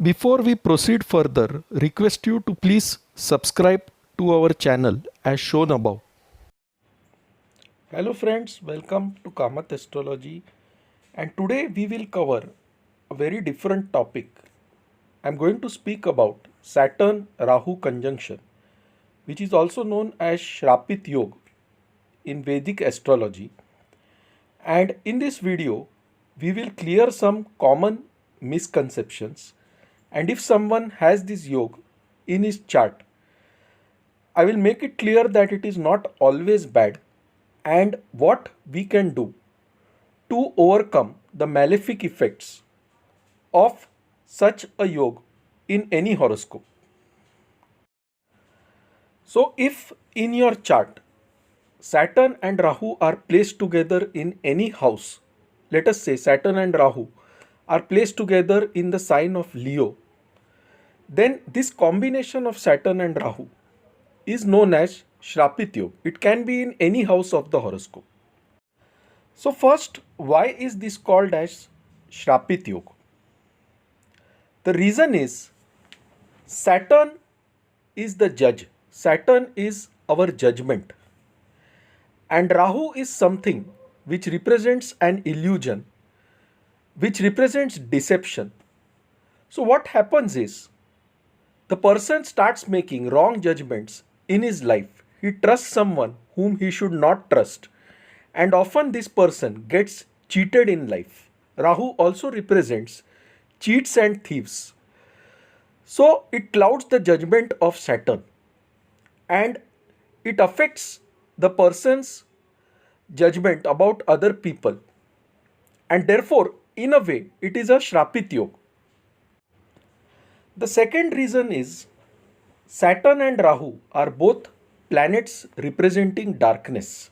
Before we proceed further, request you to please subscribe to our channel as shown above. Hello friends, welcome to Kamath Astrology, and today we will cover a very different topic. I am going to speak about Saturn Rahu Conjunction, which is also known as Shrapit Yoga in Vedic astrology. And in this video, we will clear some common misconceptions. And if someone has this yoga in his chart, I will make it clear that it is not always bad and what we can do to overcome the malefic effects of such a yoga in any horoscope. So, if in your chart Saturn and Rahu are placed together in any house, let us say Saturn and Rahu are placed together in the sign of Leo, then this combination of Saturn and Rahu is known as Shrapit Yoga. It can be in any house of the horoscope. So first, why is this called as Shrapit Yoga? The reason is Saturn is the judge. Saturn is our judgment. And Rahu is something which represents an illusion, which represents deception. So what happens is, the person starts making wrong judgments in his life. He trusts someone whom he should not trust. And often this person gets cheated in life. Rahu also represents cheats and thieves. So it clouds the judgment of Saturn. And it affects the person's judgment about other people. And therefore, in a way, it is a Shrapit Yoga. The second reason is Saturn and Rahu are both planets representing darkness.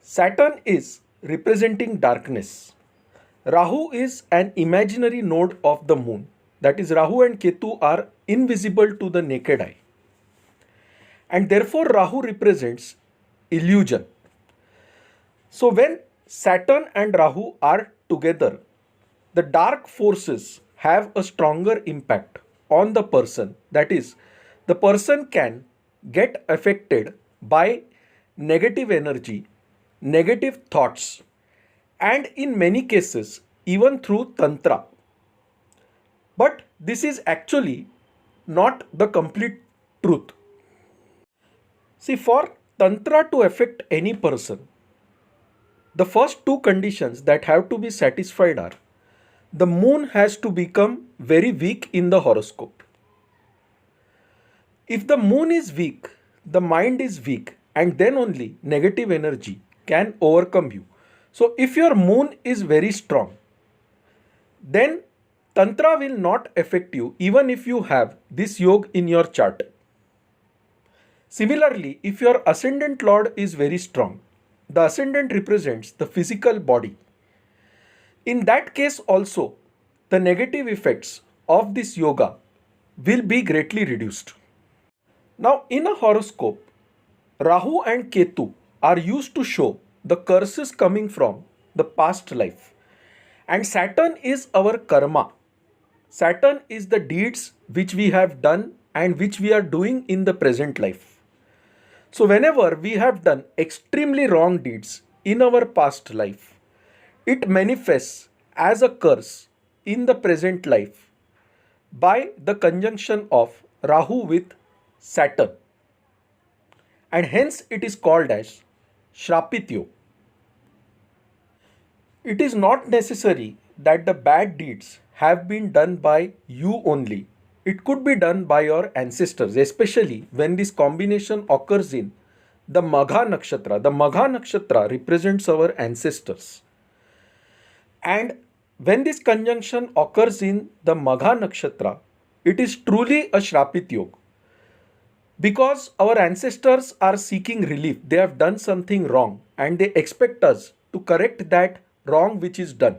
Saturn is representing darkness. Rahu is an imaginary node of the moon. That is, Rahu and Ketu are invisible to the naked eye. And therefore, Rahu represents illusion. So, when Saturn and Rahu are together, the dark forces have a stronger impact on the person. That is, the person can get affected by negative energy, negative thoughts, and in many cases, even through tantra. But this is actually not the complete truth. See, for tantra to affect any person, the first two conditions that have to be satisfied are the moon has to become very weak in the horoscope. If the moon is weak, the mind is weak, and then only negative energy can overcome you. So if your moon is very strong, then tantra will not affect you even if you have this yoga in your chart. Similarly, if your ascendant lord is very strong, the ascendant represents the physical body. In that case also, the negative effects of this yoga will be greatly reduced. Now, in a horoscope, Rahu and Ketu are used to show the curses coming from the past life. And Saturn is our karma. Saturn is the deeds which we have done and which we are doing in the present life. So whenever we have done extremely wrong deeds in our past life, it manifests as a curse in the present life by the conjunction of Rahu with Saturn. And hence it is called as Shrapit Yoga. It is not necessary that the bad deeds have been done by you only. It could be done by your ancestors, especially when this combination occurs in the Magha Nakshatra. The Magha Nakshatra represents our ancestors. And when this conjunction occurs in the Magha Nakshatra, it is truly a Shrapit Yoga. Because our ancestors are seeking relief. They have done something wrong and they expect us to correct that wrong which is done.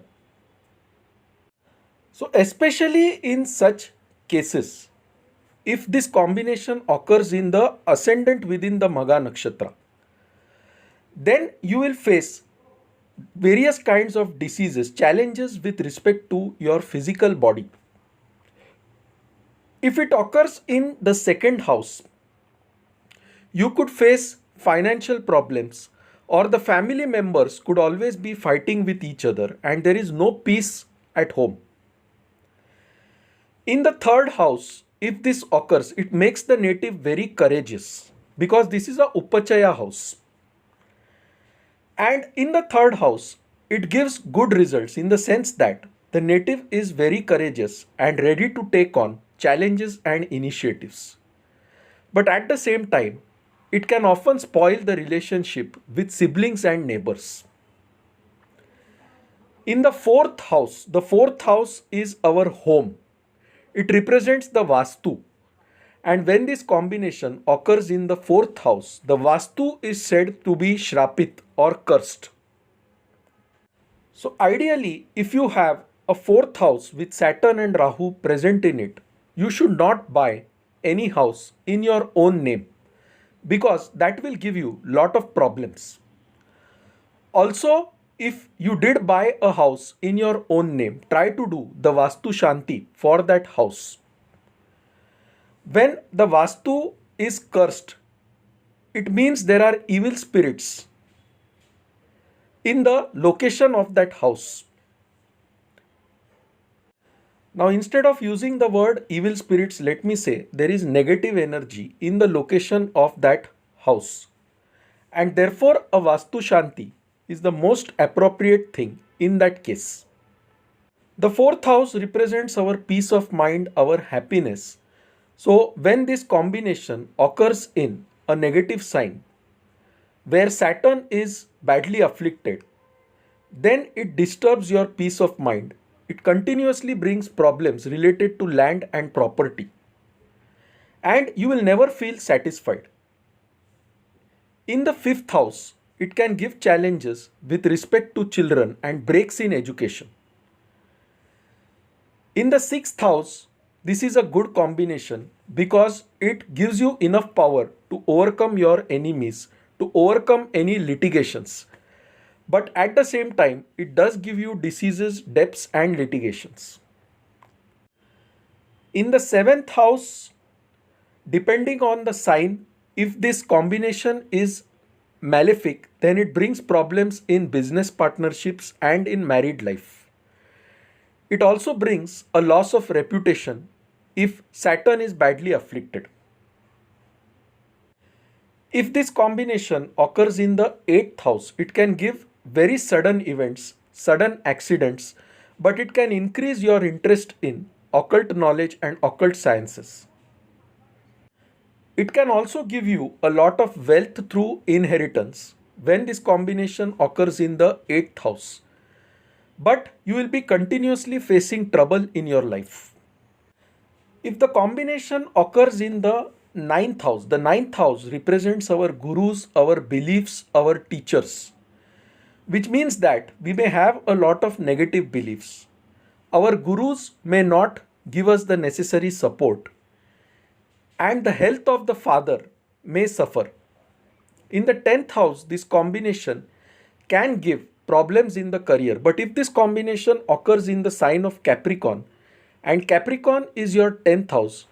So especially in such cases, if this combination occurs in the ascendant within the Magha Nakshatra, then you will face various kinds of diseases, challenges with respect to your physical body. If it occurs in the second house, you could face financial problems, or the family members could always be fighting with each other and there is no peace at home. In the third house, if this occurs, it makes the native very courageous because this is a Upachaya house. And in the third house, it gives good results in the sense that the native is very courageous and ready to take on challenges and initiatives. But at the same time, it can often spoil the relationship with siblings and neighbors. In the fourth house is our home. It represents the Vastu. And when this combination occurs in the fourth house, the Vastu is said to be Shrapit or cursed. So ideally, if you have a fourth house with Saturn and Rahu present in it, you should not buy any house in your own name because that will give you lot of problems. Also, if you did buy a house in your own name, try to do the Vastu Shanti for that house. When the Vastu is cursed, it means there are evil spirits in the location of that house. Now, instead of using the word evil spirits, let me say there is negative energy in the location of that house. And therefore, a Vastu Shanti is the most appropriate thing in that case. The fourth house represents our peace of mind, our happiness. So, when this combination occurs in a negative sign, where Saturn is badly afflicted, then it disturbs your peace of mind. It continuously brings problems related to land and property. And you will never feel satisfied. In the fifth house, it can give challenges with respect to children and breaks in education. In the sixth house, this is a good combination because it gives you enough power to overcome your enemies, to overcome any litigations. But at the same time, it does give you diseases, debts, and litigations. In the seventh house, depending on the sign, if this combination is malefic, then it brings problems in business partnerships and in married life. It also brings a loss of reputation if Saturn is badly afflicted. If this combination occurs in the 8th house, it can give very sudden events, sudden accidents, but it can increase your interest in occult knowledge and occult sciences. It can also give you a lot of wealth through inheritance when this combination occurs in the 8th house. But you will be continuously facing trouble in your life. If the combination occurs in the 9th house, the 9th house represents our gurus, our beliefs, our teachers, which means that we may have a lot of negative beliefs. Our gurus may not give us the necessary support, and the health of the father may suffer. In the 10th house, this combination can give problems in the career. But if this combination occurs in the sign of Capricorn, and Capricorn is your 10th house,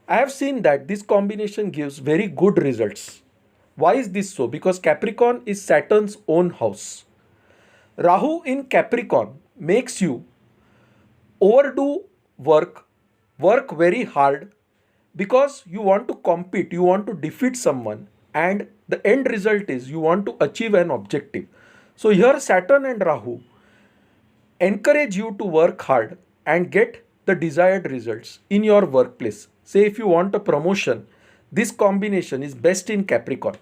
I have seen that this combination gives very good results. Why is this so? Because Capricorn is Saturn's own house. Rahu in Capricorn makes you overdo work very hard because you want to compete, you want to defeat someone, and the end result is you want to achieve an objective. So here Saturn and Rahu encourage you to work hard and get the desired results in your workplace. Say if you want a promotion, this combination is best in Capricorn.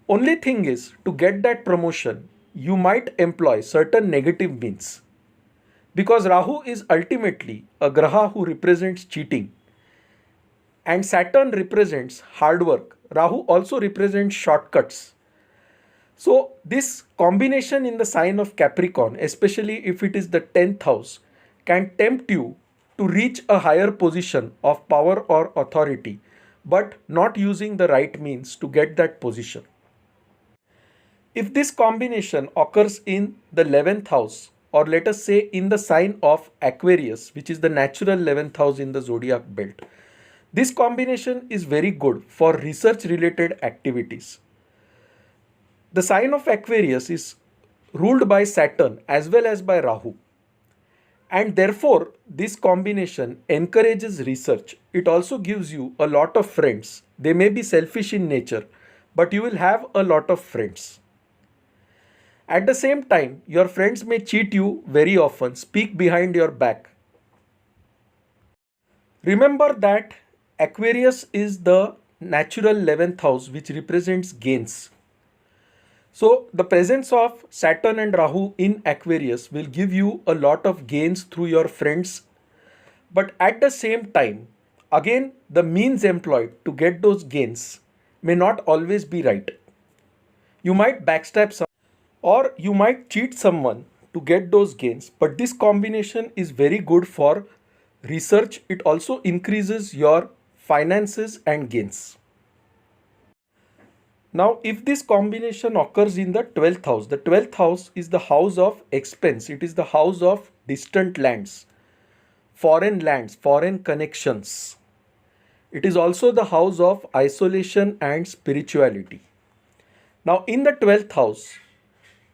Only thing is, to get that promotion, you might employ certain negative means. Because Rahu is ultimately a graha who represents cheating. And Saturn represents hard work. Rahu also represents shortcuts. So this combination in the sign of Capricorn, especially if it is the 10th house, can tempt you to reach a higher position of power or authority, but not using the right means to get that position. If this combination occurs in the 11th house, or let us say in the sign of Aquarius, which is the natural 11th house in the zodiac belt, this combination is very good for research related activities. The sign of Aquarius is ruled by Saturn as well as by Rahu. And therefore, this combination encourages research. It also gives you a lot of friends. They may be selfish in nature, but you will have a lot of friends. At the same time, your friends may cheat you very often, speak behind your back. Remember that Aquarius is the natural 11th house which represents gains. So, the presence of Saturn and Rahu in Aquarius will give you a lot of gains through your friends. But at the same time, again, the means employed to get those gains may not always be right. You might backstab someone or you might cheat someone to get those gains, but this combination is very good for research. It also increases your finances and gains. Now, if this combination occurs in the 12th house, the 12th house is the house of expense. It is the house of distant lands, foreign connections. It is also the house of isolation and spirituality. Now, in the 12th house,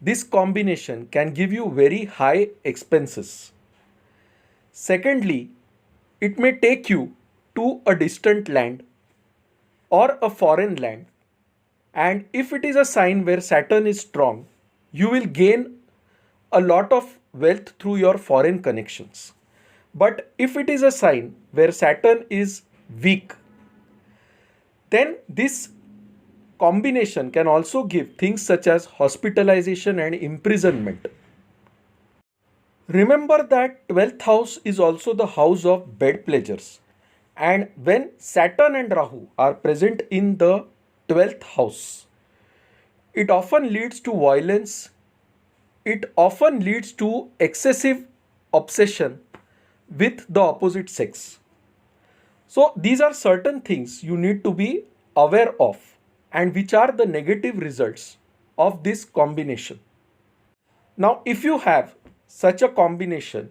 this combination can give you very high expenses. Secondly, it may take you to a distant land or a foreign land. And if it is a sign where Saturn is strong, you will gain a lot of wealth through your foreign connections. But if it is a sign where Saturn is weak, then this combination can also give things such as hospitalization and imprisonment. Remember that 12th house is also the house of bed pleasures. And when Saturn and Rahu are present in the 12th house, it often leads to violence. It often leads to excessive obsession with the opposite sex. So these are certain things you need to be aware of and which are the negative results of this combination. Now, if you have such a combination,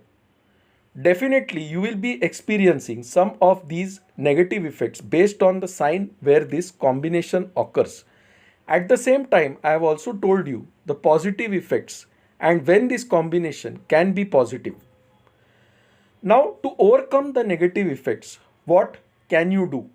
definitely you will be experiencing some of these negative effects based on the sign where this combination occurs. At the same time, I have also told you the positive effects and when this combination can be positive. Now, to overcome the negative effects, what can you do?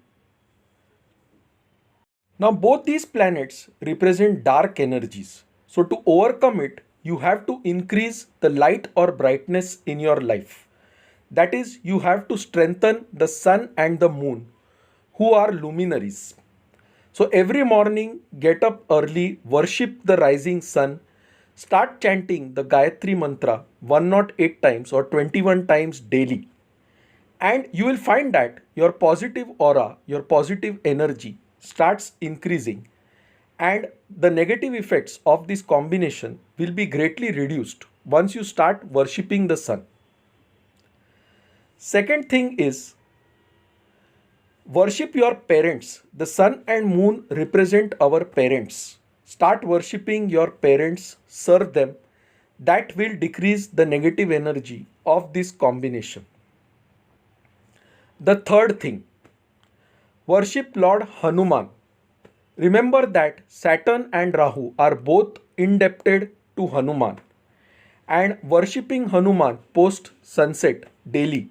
Now, both these planets represent dark energies. So, to overcome it, you have to increase the light or brightness in your life. That is, you have to strengthen the sun and the moon, who are luminaries. So, every morning, get up early, worship the rising sun, start chanting the Gayatri Mantra 108 times or 21 times daily. And you will find that your positive aura, your positive energy starts increasing and the negative effects of this combination will be greatly reduced once you start worshipping the sun. Second thing is worship your parents. The sun and moon represent our parents. Start worshipping your parents, serve them. That will decrease the negative energy of this combination. The third thing, worship Lord Hanuman. Remember that Saturn and Rahu are both indebted to Hanuman, and worshipping Hanuman post sunset daily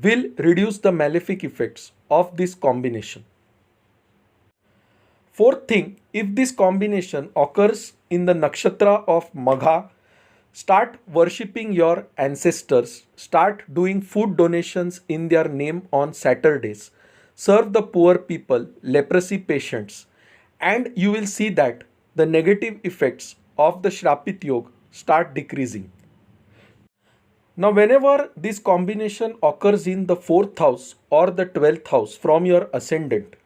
will reduce the malefic effects of this combination. Fourth thing, if this combination occurs in the nakshatra of Magha, start worshipping your ancestors, start doing food donations in their name on Saturdays, serve the poor people, leprosy patients, and you will see that the negative effects of the Shrapit Yoga start decreasing. Now, whenever this combination occurs in the 4th house or the 12th house from your ascendant,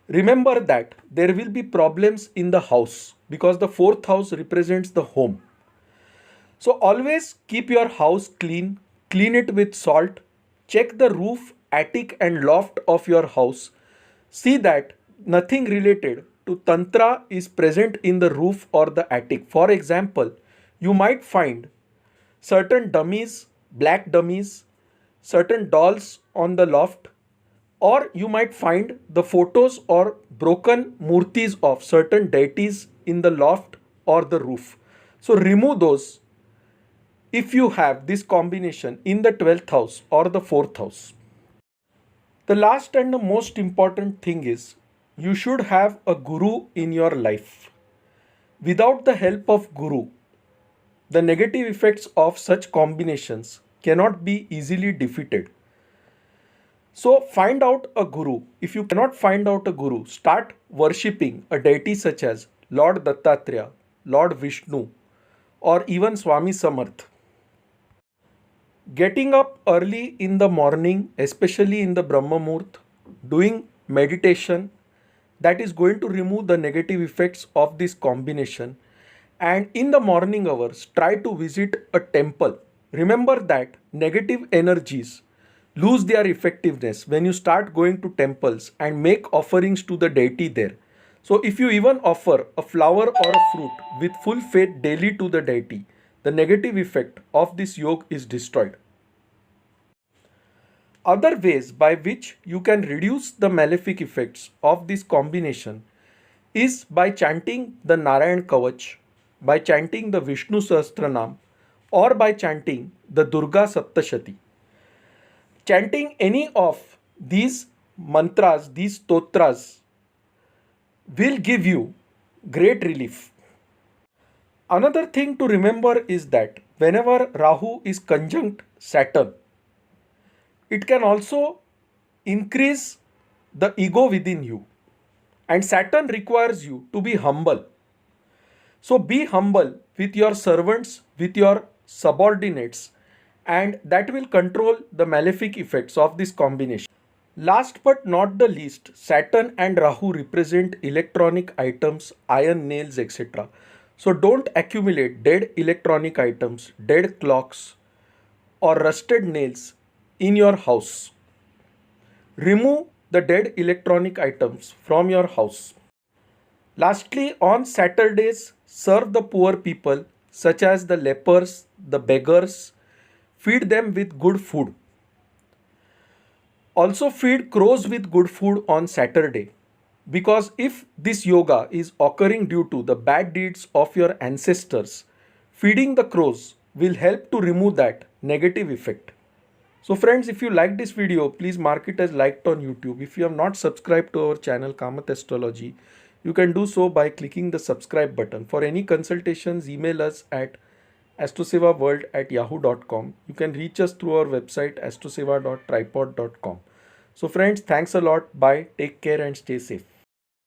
remember that there will be problems in the house because the 4th house represents the home. So always keep your house clean, clean it with salt, check the roof, attic and loft of your house. See that nothing related to tantra is present in the roof or the attic. For example, you might find certain dummies, black dummies, certain dolls on the loft, or you might find the photos or broken murtis of certain deities in the loft or the roof. So remove those if you have this combination in the 12th house or the 4th house. The last and the most important thing is you should have a guru in your life. Without the help of guru, the negative effects of such combinations cannot be easily defeated. So find out a guru. If you cannot find out a guru, start worshipping a deity such as Lord Dattatreya, Lord Vishnu, or even Swami Samarth. Getting up early in the morning, especially in the Brahma Muhurt, doing meditation, that is going to remove the negative effects of this combination. And in the morning hours, try to visit a temple. Remember that negative energies lose their effectiveness when you start going to temples and make offerings to the deity there. So if you even offer a flower or a fruit with full faith daily to the deity, the negative effect of this yoga is destroyed. Other ways by which you can reduce the malefic effects of this combination is by chanting the Narayan Kavach, by chanting the Vishnu Sahasranam, or by chanting the Durga Saptashati. Chanting any of these mantras, these stotras, will give you great relief. Another thing to remember is that whenever Rahu is conjunct Saturn, it can also increase the ego within you. And Saturn requires you to be humble. So be humble with your servants, with your subordinates, and that will control the malefic effects of this combination. Last but not the least, Saturn and Rahu represent electronic items, iron nails, etc. So don't accumulate dead electronic items, dead clocks, or rusted nails in your house. Remove the dead electronic items from your house. Lastly, on Saturdays, serve the poor people such as the lepers, the beggars. Feed them with good food. Also feed crows with good food on Saturday, because if this yoga is occurring due to the bad deeds of your ancestors, feeding the crows will help to remove that negative effect. So friends, if you like this video, please mark it as liked on YouTube. If you have not subscribed to our channel Kamath Astrology, you can do so by clicking the subscribe button. For any consultations, email us at astrosevaworld@yahoo.com. You can reach us through our website astroseva.tripod.com. So friends, thanks a lot. Bye. Take care and stay safe.